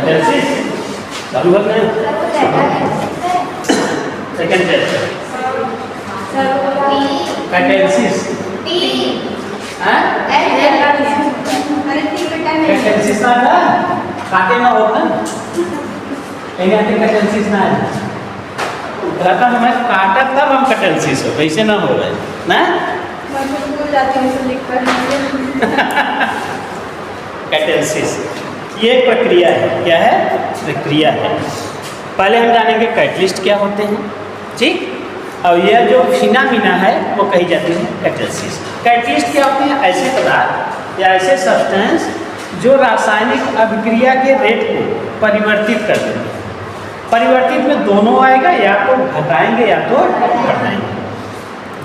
Catalysis चालू कर रहे हैं। Second chapter catalysis. कैटेलिसिस ना था काटे ना होता कहीं आते कैटेलिसिस ना है रहता हमें काटा तब हम कैटेलिसिस हो वैसे ना हो गए ना कैटेलिसिस ये प्रक्रिया है। क्या है? प्रक्रिया है। पहले हम जानेंगे कैटलिस्ट क्या होते हैं, ठीक। और यह जो फिनामिना है वो कही जाती है कैटलिसिस। कैटलिस्ट क्या होते हैं? ऐसे पदार्थ या ऐसे सब्सटेंस जो रासायनिक अभिक्रिया के रेट को परिवर्तित कर देंगे। परिवर्तित में दोनों आएगा, या तो घटाएंगे या तो बढ़ाएंगे।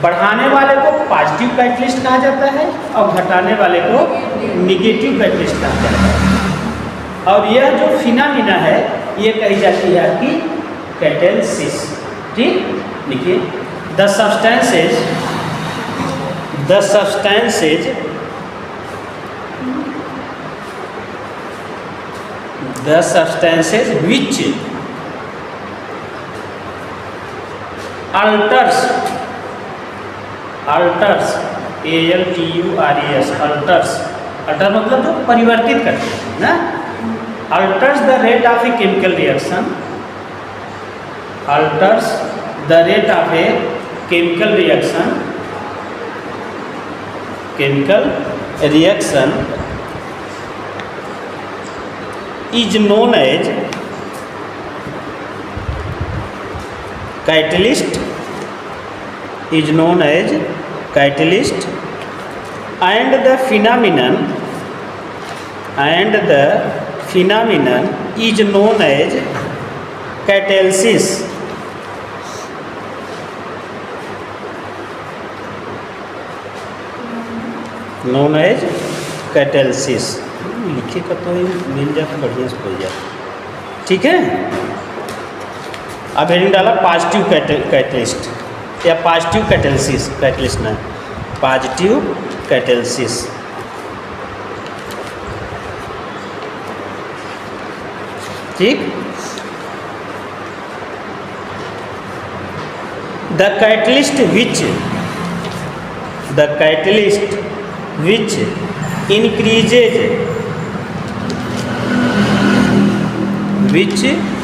बढ़ाने वाले को पॉजिटिव कैटलिस्ट कहा जाता है और घटाने वाले को निगेटिव कैटलिस्ट कहा जाता है। और यह जो फिनामिना है ये कही जाती है आपकी कैटेलिसिस, ठीक। देखिए the substances which alters alters alter मतलब जो परिवर्तित करते हैं ना। alters the rate of a chemical reaction is known as catalyst and the phenomenon is known as catalysis. लिखे का तो मिल जाता बढ़िया से हो जाए, ठीक है। अब हेडिंग डाला पॉजिटिव कैटलिस्ट या पॉजिटिव कैटलिस्ट ना पॉजिटिव कैटलिसिस। ठीक। The catalyst which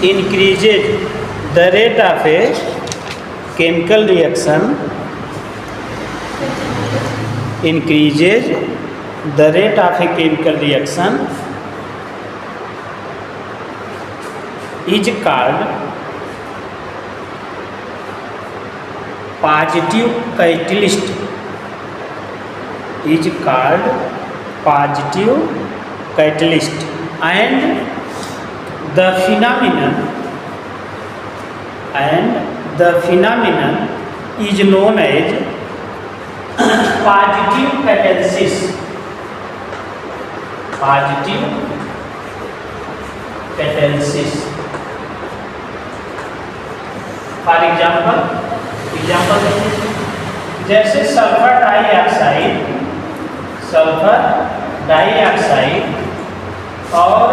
increases the rate of a chemical reaction is called positive catalyst and the phenomenon is known as positive catalysis. For example जैसे sulphur dioxide और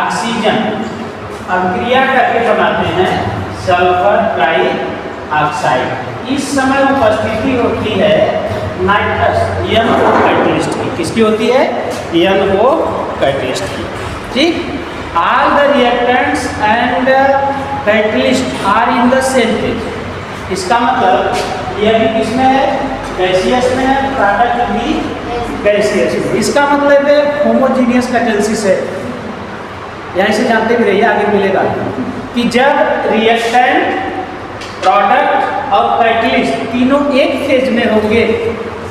oxygen अभिक्रिया करके बनाते हैं sulphur dioxide. इस समय उपस्थिति होती है नाइट्रस NO कैटलिस्ट की। किसकी होती है? NO कैटलिस्ट की, ठीक। All the reactants and catalyst are in the same phase। इसका मतलब यह भी किसमें है? गैसियस में है, प्रोडक्ट भी गैसियस में। इसका मतलब है होमोजीनियस कैटलिसिस है। यहाँ से जानते भी रहिए, आगे मिलेगा कि जब रिएक्टेंट, प्रोडक्ट और कैटलिस्ट तीनों एक फेज में होंगे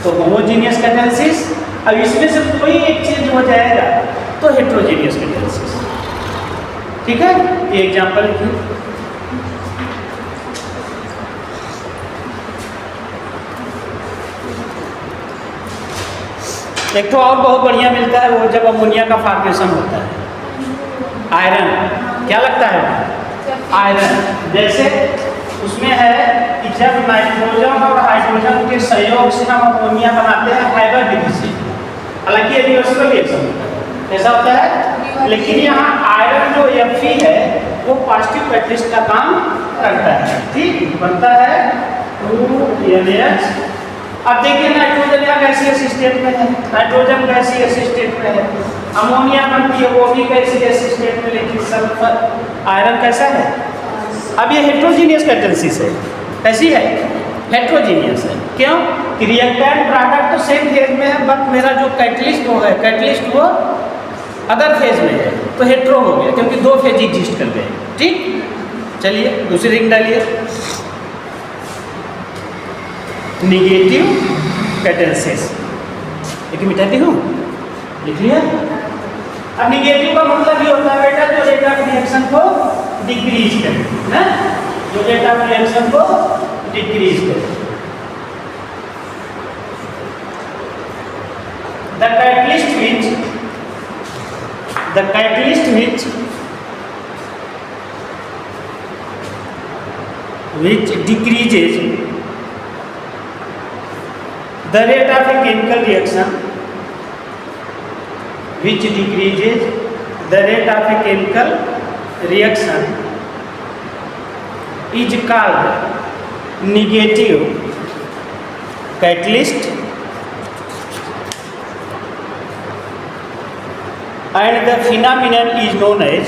तो होमोजीनियस कैटलिसिस। अब इसमें से कोई एक चेंज हो जाएगा तो हेट्रोजीनियस कैटलिसिस, ठीक है। ये एग्जांपल लिखिए। एक तो और बहुत बढ़िया मिलता है वो जब अमोनिया का फॉर्मेशन होता है। आयरन क्या लगता है? आयरन जैसे उसमें है कि जब नाइट्रोजन और हाइड्रोजन के सहयोग से हम अमोनिया बनाते हैं फाइबर विधि से। हालांकि ये रिवर्सिबल रिएक्शन होता है, कैसा होता है? लेकिन यहाँ आयरन जो Fe है वो पॉजिटिव कैटलिस्ट का काम करता है। ठीक, बनता है 2NH। अब देखिए नाइट्रोजन यहाँ गैसीय स्टेट में है, नाइट्रोजन गैसीय स्टेट में है, अमोनिया बनती है वो भी गैसीय स्टेट में, लेकिन सल्फर आयरन कैसा है? अब ये हेट्रोजीनियस कैटेलिसिस है। कैसी है? हेट्रोजीनियस है। क्यों? कि रिएक्टेंट प्रोडक्ट तो सेम फेज में है, बट मेरा जो कैटलिस्ट वो है, कैटलिस्ट वो अदर फेज में है, तो हेट्रो हो गया क्योंकि दो फेज एग्जिस्ट कर गए। ठीक, चलिए दूसरी रिंग डालिए। निगेटिव कैटेलिसिस, एक मिटाती हूँ, लिख लिया। अब निगेटिव का मतलब ये होता है बेटा जो रेट ऑफ रिएक्शन को डिक्रीज करे, जो रेट ऑफ रिएक्शन को डिक्रीज करे। The catalyst which decreases the rate of a chemical reaction, which decreases the rate of a chemical reaction is called negative catalyst, and the phenomenon is known as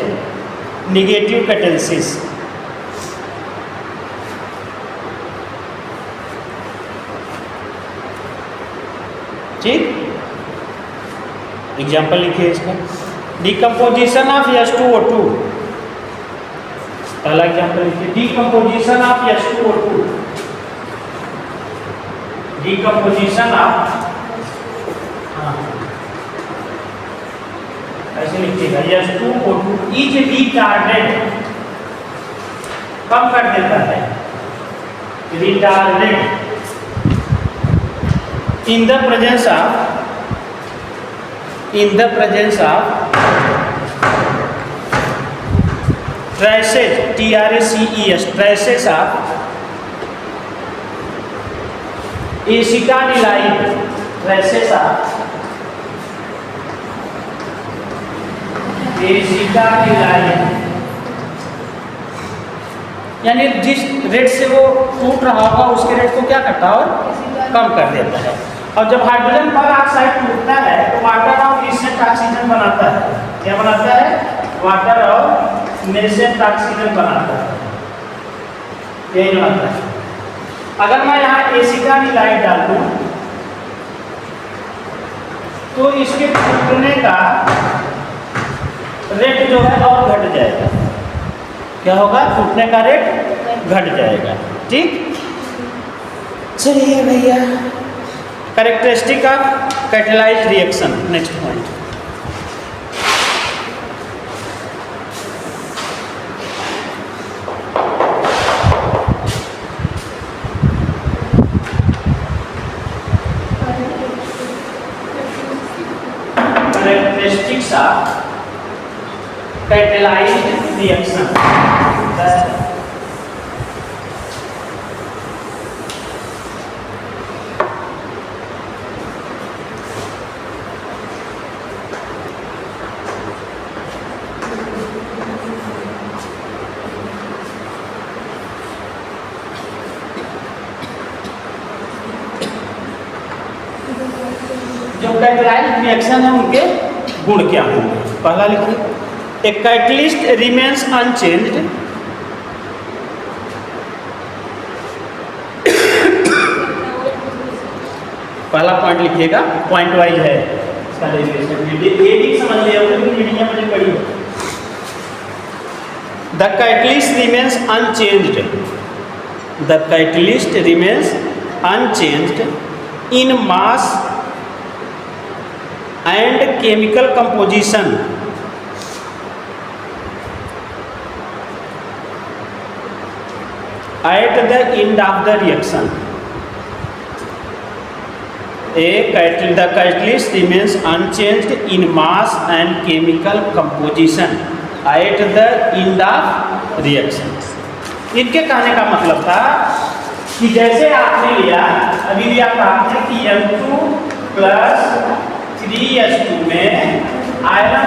negative catalysis. ठीक, example लिखिए इसका। Decomposition of H2O2, पहला example लिखिए। Decomposition of H2O2, decomposition of, ऐसे लिखिएगा, H2O2 is retarded, कम कर देता है, retarded in the presence of traces, TRACES, traces of acetanilide, traces of acetanilide, यानी जिस रेट से वो टूट रहा होगा उसके रेट को क्या करता है और कम कर देता है। और जब हाइड्रोजन पर ऑक्साइड टूटता है तो वाटर और नेसेंट ऑक्सीजन बनाता है। क्या बनाता है? वाटर और नेसेंट ऑक्सीजन बनाता है, यही बनाता है। अगर मैं यहाँ एसिटानिलाइड डाल दूं तो इसके टूटने का रेट जो है और घट जाएगा। क्या होगा? टूटने का रेट घट जाएगा। ठीक, चलिए भैया, characteristic of catalysed reaction, next point. Characteristics of catalysed reaction. जो कैटेलाइज्ड रिएक्शन है उनके गुण क्या होंगे? पहला लिखिए, ए कैटलिस्ट रिमेन्स अनचेंज्ड, पहला पॉइंट लिखिएगा, पॉइंट वाइज है इसका डेरिवेशन, ये भी समझ लिया मुझे पड़ी है। The catalyst remains unchanged, the catalyst remains unchanged in mass and chemical composition at the end of the reaction. The catalyst remains unchanged in mass and chemical composition at the end of reaction. इनके कहने का मतलब था कि जैसे आपने लिया, अभी भी आपने कि M2 + 3H2 में आयरन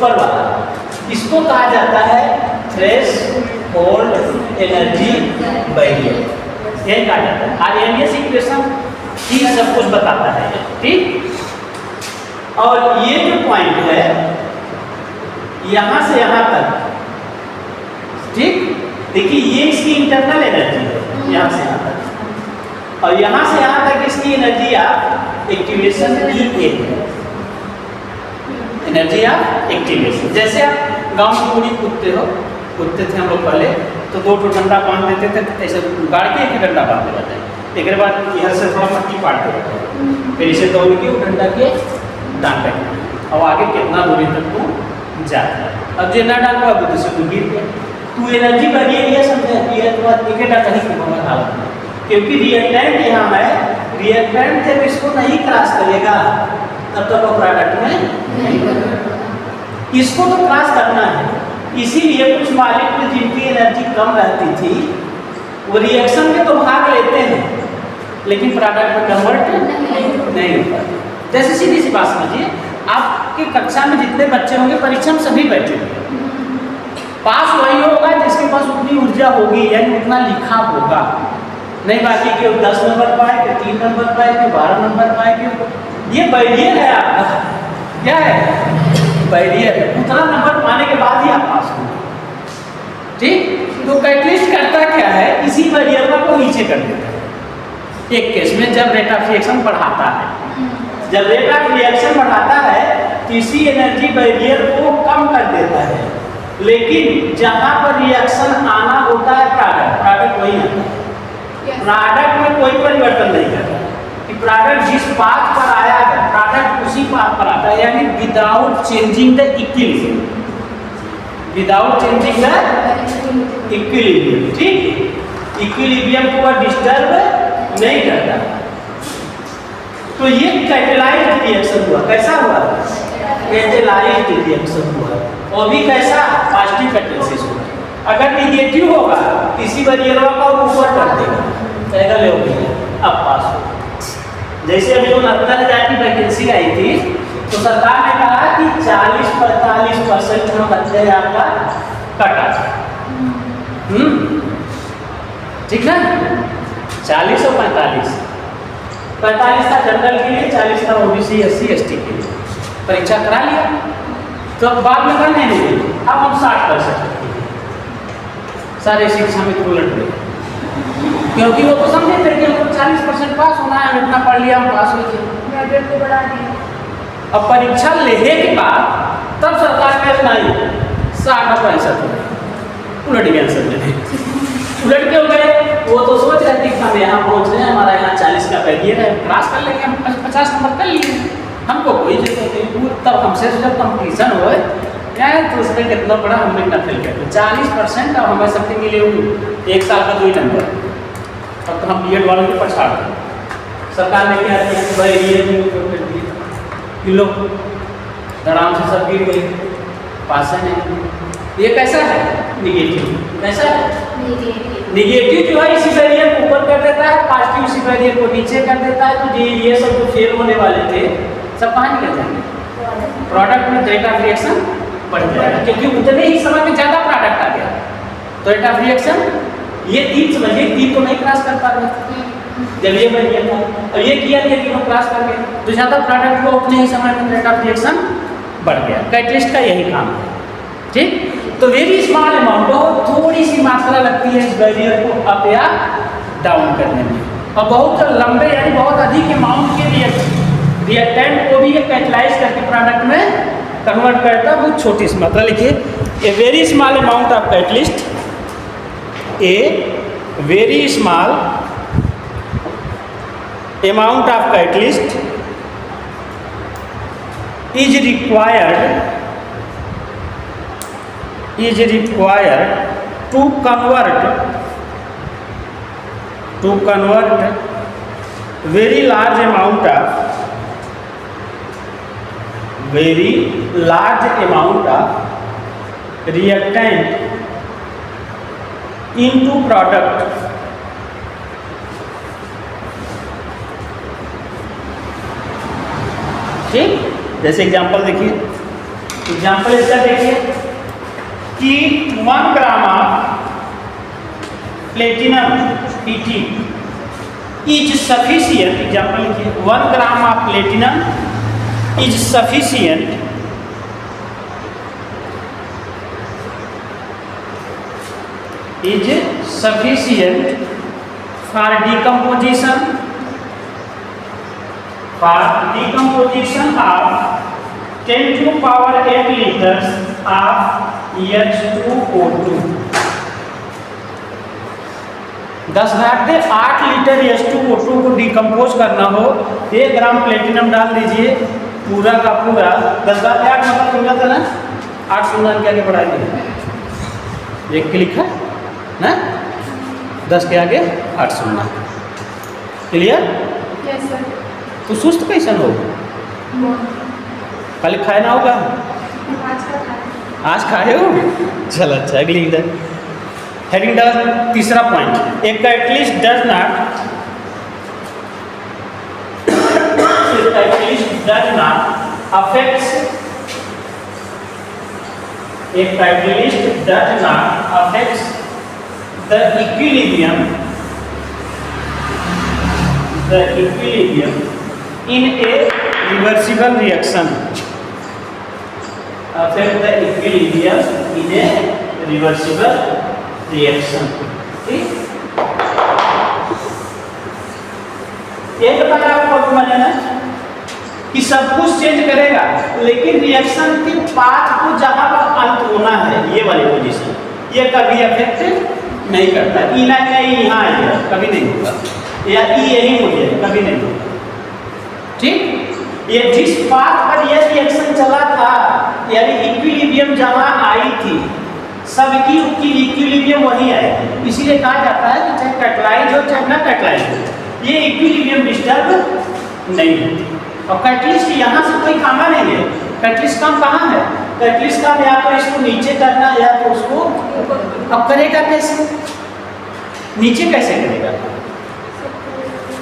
ऊपर वाला, इसको कहा जाता है थ्रेशोल्ड एनर्जी बैरियर, यही कहा जाता है। आर्हेनियस इक्वेशन ही सब कुछ बताता है, ठीक। और ये जो पॉइंट है यहाँ से यहाँ तक, ठीक, देखिए ये इसकी इंटरनल एनर्जी है यहाँ से यहाँ तक, और यहाँ से यहाँ तक इसकी एनर्जी ऑफ एक्टिवेशन E है, एनर्जी ऑफ एक्टिवेशन। जैसे आप गांव में पूरी कूदते थे हम लोग पहले, तो दो डंडा बांध देते थे, ऐसे गाड़ के एक डंडा बांध देते थे, एक बाद यहाँ से थोड़ा पट्टी पाटते रहते, फिर इसे दौड़ के वो डंडा के डांट रखना, और आगे कितना दूरी तक तू जाता है। अब जो ना डाल पाओ तो से तू गिर गया, तू एनर्जी बढ़िए ये समझे कि तो बात एक डाटा ही की हालत में, क्योंकि रिएक्टेंट यहाँ है, रिएक्टेंट जब इसको नहीं क्रॉस करेगा तब तक वो प्रोडक्ट में नहीं बनेगा, इसको तो क्रॉस करना है। इसीलिए कुछ मॉलिक्यूल जिनकी एनर्जी कम रहती थी वो रिएक्शन में तो भाग लेते हैं लेकिन प्रोडक्ट में कन्वर्ट नहीं होता। जैसे सीधी सी बात समझिए, आपकी कक्षा में जितने बच्चे होंगे परीक्षा में सभी बैठे होंगे, पास वही होगा जिसके पास उतनी ऊर्जा होगी, यानी उतना लिखा होगा, नहीं बाकी केवल 10 नंबर पाए, के 3 नंबर पाए, के 12 नंबर पाए, के ये बैरियर है आपका, क्या है बैरियर है, उतना नंबर पाने के बाद ही आप पास होंगे, ठीक। तो कैटलिस्ट करता क्या है, इसी बैरियर को नीचे कर देता है। एक केस में जब रेट ऑफ रिएक्शन बढ़ाता है, जब रेट ऑफ रिएक्शन बढ़ाता है तो इसी एनर्जी बैरियर को कम कर देता है, लेकिन जहां पर रिएक्शन आना होता है प्रोडक्ट वही आता है, प्रोडक्ट में कोई परिवर्तन नहीं करता कि प्रोडक्ट जिस पाथ पर आया है प्रोडक्ट उसी पाथ पर आता है, यानी without changing the equilibrium, without changing the equilibrium, ठीक। इक्विलिब्रियम को डिस्टर्ब नहीं करता। तो ये कैटेलाइज्ड रिएक्शन हुआ, कैसा हुआ, कैटेलाइज्ड रिएक्शन हुआ, और भी कैसा पॉजिटिव कैटेलिसिस हुआ। अगर निगेटिव होगा किसी बैरियर का ऊपर कर देगा, कहेगा ले हो गया अब पास हो। जैसे अभी 69,000 की वैकेंसी आई थी तो सरकार ने कहा कि 40-45% हम 69,000 का कटा, ठीक है, 40 और 45 था जनरल के लिए, 40 था ओबीसी SC ST के लिए। परीक्षा करा लिया तो बाद में करने नहीं देंगे, अब हम 60% सारे शिक्षा में उलट गए, क्योंकि वो तो समझे थे कि हमको 40% पास होना है, इतना पढ़ लिया हम पास हो गए, को बढ़ा दिया। अब परीक्षा लेने के बाद तब सरकार ने सुनाई 60-65 उलट गया सब उलट के हो गए। वो तो सोच रहे थे कि हम यहाँ पहुँच रहे हैं, हमारा यहाँ 40 का बैरियर है, क्रॉस कर लेंगे, हम 50 नंबर कर लिए, हमको कोई जरूरत नहीं। तब हमसे जब कंपटीशन हो तो उसमें कितना पड़ा, हमने इतना फेल कर 40%, अब हमें सबके मिले हुए 1 साल का 2 नंबर, अब तो हम BEd वालों के पछाड़ गए। सरकार ने क्या किया, बैरियर किलो आराम से सब गिर गए, पास है नहीं। ये कैसा है, निगेटिव, कैसा है निगेटिव जो है इसी बैरियर को ऊपर कर देता है, पॉजिटिव इसी बैरियर को नीचे कर देता है। तो ये सब जो फेल होने वाले थे सब कहाँ निकल जाएंगे, प्रोडक्ट में रेट ऑफ रिएक्शन बढ़ जाएगा, क्योंकि उतने ही समय में ज़्यादा प्रोडक्ट आ गया। तो रेट ऑफ रिएक्शन ये 3 समझिए, 3 तो नहीं क्रॉस कर पा रहे जब ये बैरियर था, और ये किया कि तीनों क्रॉस कर गए, तो ज़्यादा प्रोडक्ट को उतने ही समय में रेट ऑफ रिएक्शन बढ़ गया। कैटलिस्ट का यही काम है, ठीक। तो वेरी स्मॉल अमाउंट हो, थोड़ी सी मात्रा लगती है इस बैरियर को अप या डाउन करने में, और बहुत लंबे यानी बहुत अधिक अमाउंट के रिएक्टेंट को भी ये कैटलाइज करके प्रोडक्ट में कन्वर्ट करता है। बहुत छोटी सी मात्रा लिखिए, a very small amount of catalyst, a very small amount of catalyst is required to convert very large amount of reactant into product ठीक। जैसे एग्जांपल देखिए, एग्जाम्पल इसका देखिए कि 1 gram of platinum Pt is sufficient, example लिखिए 1 gram of platinum is sufficient for decomposition of 10 to power 8 liters of H2O2। 10⁻8 litre H2O2 को decompose करना हो, 1 ग्राम प्लेटिनम डाल दीजिए, पूरा का पूरा 10⁻8 मतलब समझा था ना, 8 सुनना के आगे बढ़ाइए, एक क्लिक है ना, 10 के आगे 8 सुनना। क्लियर? Yes sir. तो सुस्त कैसे हो? कल खाए ना होगा? आज खाए हो? चल अच्छा, अगली इधर हेडिंग डज, तीसरा पॉइंट, एक catalyst does not affects a catalyst does not affects the equilibrium in a reversible reaction, affect the equilibrium in a reversible reaction। ठीक, ये बताया आपको मैंने कि सब कुछ चेंज करेगा, लेकिन रिएक्शन के पाथ को जहां पर अंत होना है, ये वाली पोजीशन, ये कभी अफेक्ट नहीं करता। ई ना यहाँ आएगा, कभी नहीं होगा, या ई यही हो जाए, कभी नहीं होगा। ठीक, ये जिस पाथ पर यह रिएक्शन चला था, यानी इक्विलिब्रियम जहां आई थी, सबकी इक्विलिब्रियम वही आएगी। इसीलिए कहा जाता है कि चाहे कैटलाइज हो चाहे ना कैटलाइज हो, ये इक्विलिब्रियम डिस्टर्ब नहीं होती। और कैटलिस्ट यहाँ से कोई काम नहीं है। कैटलिस्ट काम कहाँ है? कैटलिस्ट काम या तो इसको नीचे करना या तो उसको, अब करेगा कैसे? नीचे कैसे करेगा?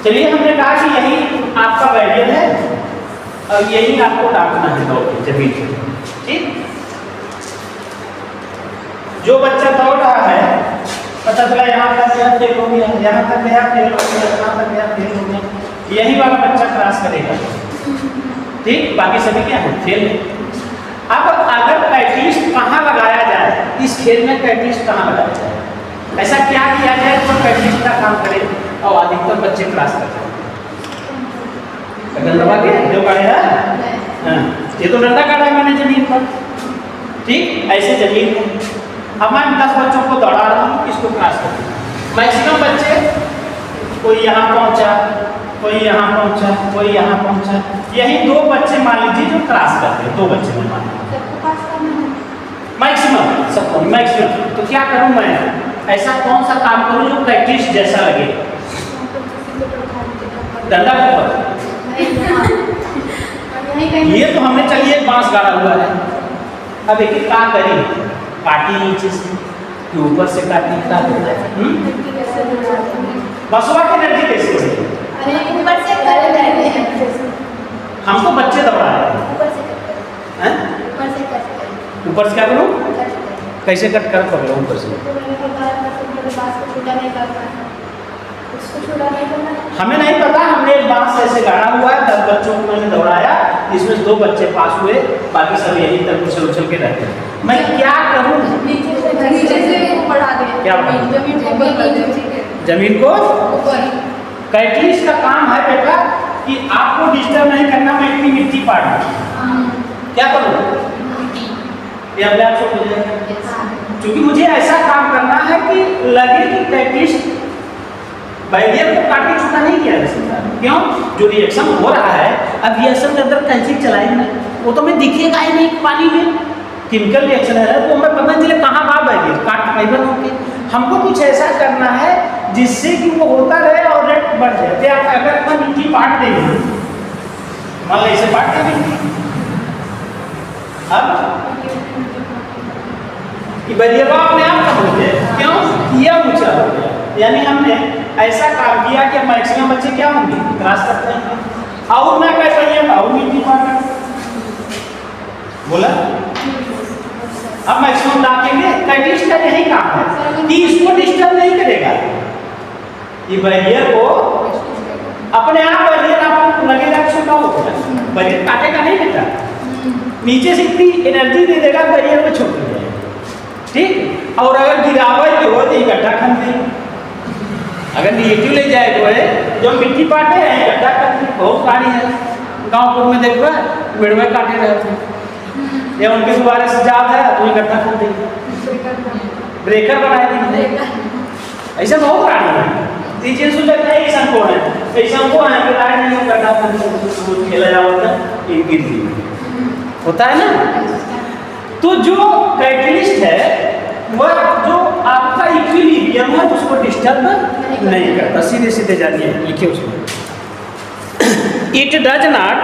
चलिए, हमने कहा कि यही आपका बैरियर है और यही आपको डालना है दौड़ जमीन। ठीक, जो बच्चा दौड़ रहा है, पता चला यहाँ तक गया फेल हो गया, यहाँ तक गया फेल हो गया, यहाँ तक गया फेल हो गया, यही वाला बच्चा क्रॉस करेगा। ठीक, बाकी सभी क्या है? फेल है। अब अगर कैटलिस्ट कहाँ लगाया जाए, इस खेल में कैटलिस्ट कहाँ लगाया जाए, ऐसा क्या किया जाए तो कैटलिस्ट का काम करे और अधिकतर बच्चे क्रॉस करते हैं? डंडा के जो काढ़े है, ये तो डंडा काटा है मैंने जमीन पर। ठीक, ऐसे जमीन में अब मैं 10 बच्चों को दौड़ा रहा हूँ, इसको क्रॉस कर, मैक्सिमम बच्चे, कोई यहाँ पहुँचा, कोई यहाँ पहुँचा, कोई यहाँ पहुँचा, यही 2 बच्चे मान लीजिए जो क्रॉस करते हैं, 2 बच्चे में मान मैक्सिमम, सबको मैक्सिमम। तो क्या करूँ मैं, ऐसा कौन सा काम करूँ जो कैटलिस्ट जैसा लगे? डंडा के ऊपर ये तो हमने, चलिए बांस गाड़ा हुआ है, अब एक क्या करी, काटी नीचे से कि ऊपर से काटी, क्या करता है? बसवा की एनर्जी कैसे होगी? ऊपर से कर रहे हैं, हमको बच्चे दौड़ा रहे हैं, ऊपर से क्या करूँ? कैसे कट कर लो ऊपर से? हमें नहीं पता, हमने एक बांस ऐसे गाड़ा हुआ है, 10 बच्चों को मैंने दौड़ाया, इसमें 2 बच्चे पास हुए, बाकी सब यही तक उछल उछल के रहते हैं। मैं क्या करूँ? क्या जमीन को कैटलिस्ट का काम है बेटा कि आपको डिस्टर्ब नहीं करना, मैं इतनी मिट्टी पाड़ दूँ, क्या करूँ? ये अपने आप छोड़ जाएगा, क्योंकि मुझे ऐसा काम करना है कि लगे कि कैटलिस्ट बैरियर को काटे छूटा नहीं किया जा सकता। क्यों? जो रिएक्शन हो रहा है, अब रिएक्शन के अंदर कैसे चलाएंगे, वो तो मैं दिखेगा ही नहीं पानी में, केमिकल रिएक्शन है, वो हमें पता नहीं चले कहाँ बाहर बैरियर काट फाइबर होके। हमको कुछ ऐसा करना है जिससे कि वो होता रहे और रेट बढ़ जाए। अगर अपन मिट्टी पाट देंगे, मान लो इसे पाट देंगे, अब बैरियर अपने आप कम हो गया, क्यों? यह ऊंचा हो गया, यानी हमने ऐसा काम किया कि मैक्सिमम बच्चे क्या होंगे? क्रॉस करते हैं। और ना कैसे और मिट्टी पाट बोला अब मैक्सिमम दाबेंगे, कैटलिस्ट का यही काम है कि इसको डिस्टर्ब नहीं करेगा, ये बैरियर को अपने आप बैरियर आपको लगेगा कि छोटा हो गया, बैरियर काटेगा नहीं बेटा, नीचे से इतनी एनर्जी दे देगा बैरियर में छोड़ देगा, ठीक। और अगर गिरावट के हो तो इकट्ठा कर दे, अगर निगेटिव ले जाए तो है जो मिट्टी पाटे हैं इकट्ठा कर दे, बहुत गाड़ी है गाँवपुर में देखो मेड़वे काटे रहते हैं, या उनके दोबारा से जात है तो इकट्ठा कर देंगे, ब्रेकर बना देंगे, ऐसा बहुत गाड़ी है। चीजें सुधर है ऐसा को है कि लाइट नहीं करना था खेला जाता इनकी होता है ना। तो जो कैटलिस्ट है वह जो आपका इक्विलिब्रियम है उसको डिस्टर्ब नहीं करता, सीधे सीधे जानिए लिखिए उसमें, it does not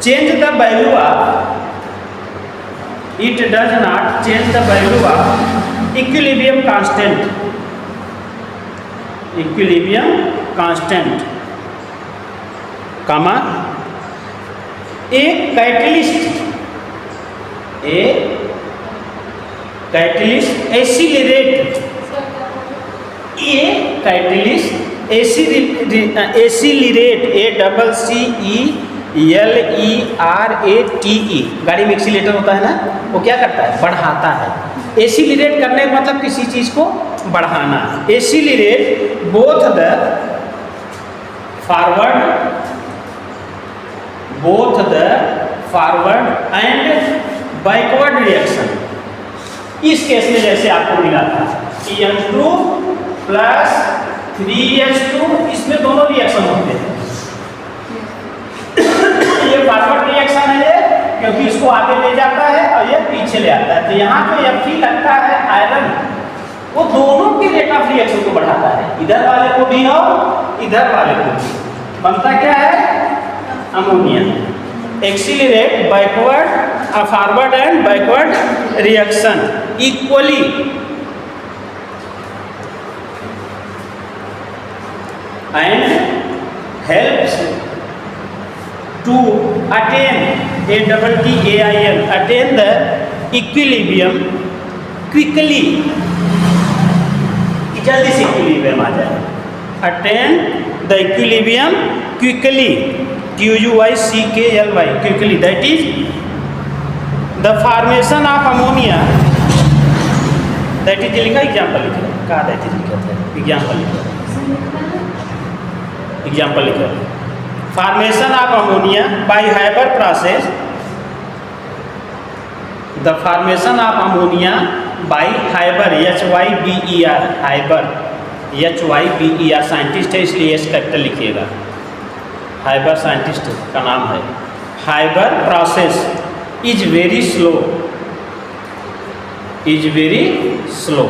change the value of equilibrium constant, comma a catalyst accelerate ACCELERATE, गाड़ी में एक्सीलेटर होता है ना, वो क्या करता है, बढ़ाता है। एसिलेरेट करने का मतलब किसी चीज को बढ़ाना, accelerate both the forward and backward reaction. इस केस में जैसे आपको मिला था EM2 प्लस 3H2, इसमें दोनों रिएक्शन होते हैं, ये फॉरवर्ड रिएक्शन है ये, क्योंकि इसको आगे ले जाता है और ये पीछे ले आता है। तो यहाँ जो Fe लगता है आयरन, वो दोनों के रेट ऑफ रिएक्शन को बढ़ाता है, इधर वाले को भी और इधर वाले को भी। बनता क्या है, ammonia. Accelerate backward forward and backward reaction equally and helps to attain the equilibrium quickly, जल्दी से इक्विलिब्रियम आ जाए, attain the equilibrium quickly, QUICKLY, quickly, that is the formation of ammonia, that is लिखा एग्जाम्पल लिखा, कहा that is लिखा था, example लिखा, formation of ammonia by Haber process, the formation of ammonia by Haber, HYBER, scientist है इसलिए S capital लिखिएगा, Haber scientist का नाम है। Haber process is very slow,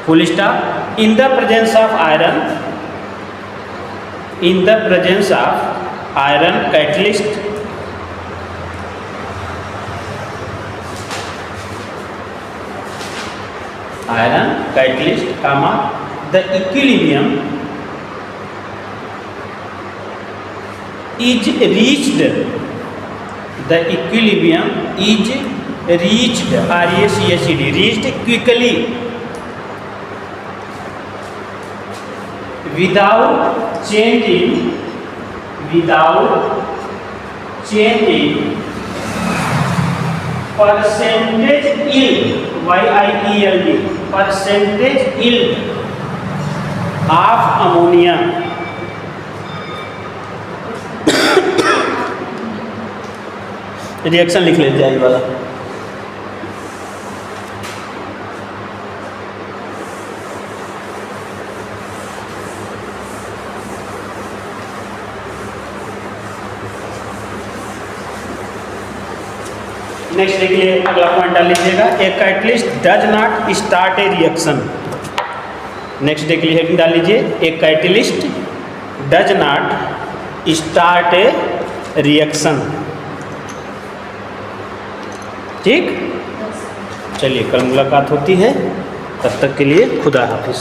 full stop, in the presence of iron catalyst comma the equilibrium is reached, reached quickly without changing percentage yield, YIELD, percentage yield of ammonia, reaction लिख लेते हैं वाला। Next देखिए, अगला point डाल लीजिएगा, a catalyst does not start A reaction. Next देख लीजिए, हेडिंग डाल लीजिए, a catalyst does not start A reaction. ठीक, चलिए कल मुलाकात होती है, तब तक के लिए खुदा हाफिज।